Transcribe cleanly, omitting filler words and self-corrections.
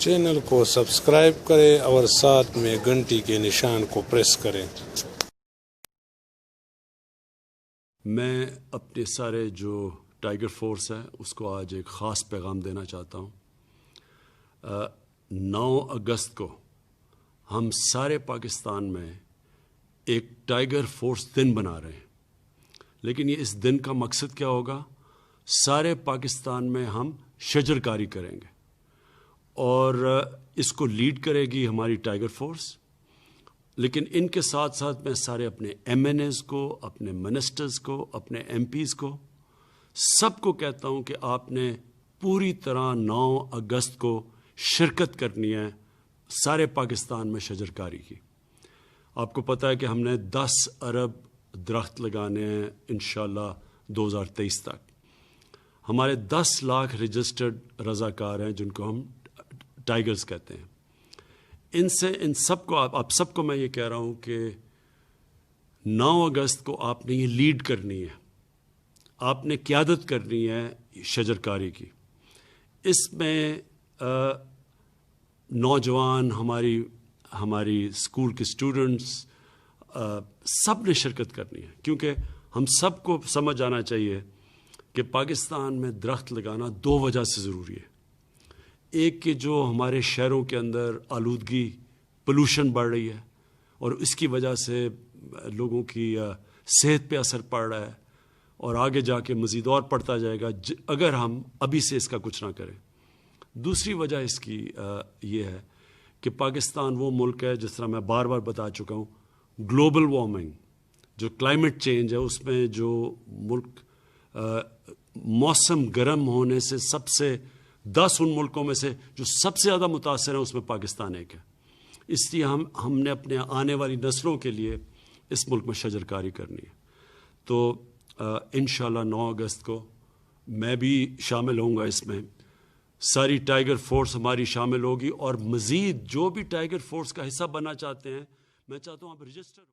Channel کو subscribe کریں اور ساتھ میں گھنٹی کے نشان کو پریس کریں۔ میں اپنے سارے جو ٹائیگر فورس ہے اس کو آج ایک خاص پیغام دینا چاہتا ہوں۔ 9 اگست کو ہم سارے پاکستان میں ایک ٹائیگر فورس دن بنا رہے ہیں، لیکن یہ اس دن کا مقصد کیا ہوگا؟ سارے پاکستان میں ہم شجر کاری کریں گے اور اس کو لیڈ کرے گی ہماری ٹائیگر فورس، لیکن ان کے ساتھ ساتھ میں سارے اپنے ایم این ایز کو، اپنے منسٹرز کو، اپنے ایم پیز کو، سب کو کہتا ہوں کہ آپ نے پوری طرح 9 اگست کو شرکت کرنی ہے سارے پاکستان میں شجر کاری کی۔ آپ کو پتہ ہے کہ ہم نے 10 ارب درخت لگانے ہیں انشاءاللہ 2023 تک۔ ہمارے 10 لاکھ رجسٹرڈ رضاکار ہیں جن کو ہم ٹائیگرز کہتے ہیں۔ ان سب کو آپ سب کو میں یہ کہہ رہا ہوں کہ 9 اگست کو آپ نے یہ لیڈ کرنی ہے، آپ نے قیادت کرنی ہے شجر کاری کی۔ اس میں نوجوان، ہماری اسکول کے اسٹوڈنٹس، سب نے شرکت کرنی ہے، کیونکہ ہم سب کو سمجھ آنا چاہیے کہ پاکستان میں درخت لگانا 2 وجہ سے ضروری ہے۔ ایک کہ جو ہمارے شہروں کے اندر آلودگی، پولوشن بڑھ رہی ہے اور اس کی وجہ سے لوگوں کی صحت پہ اثر پڑ رہا ہے اور آگے جا کے مزید اور پڑتا جائے گا اگر ہم ابھی سے اس کا کچھ نہ کریں۔ دوسری وجہ اس کی یہ ہے کہ پاکستان وہ ملک ہے، جس طرح میں بار بار بتا چکا ہوں، گلوبل وارمنگ جو کلائمیٹ چینج ہے اس میں جو ملک موسم گرم ہونے سے 10 ان ملکوں میں سے جو سب سے زیادہ متاثر ہیں اس میں پاکستان ایک ہے۔ اس لیے ہم نے اپنے آنے والی نسلوں کے لیے اس ملک میں شجر کاری کرنی ہے۔ تو انشاءاللہ 9 اگست کو میں بھی شامل ہوں گا اس میں، ساری ٹائیگر فورس ہماری شامل ہوگی، اور مزید جو بھی ٹائیگر فورس کا حصہ بننا چاہتے ہیں، میں چاہتا ہوں آپ رجسٹر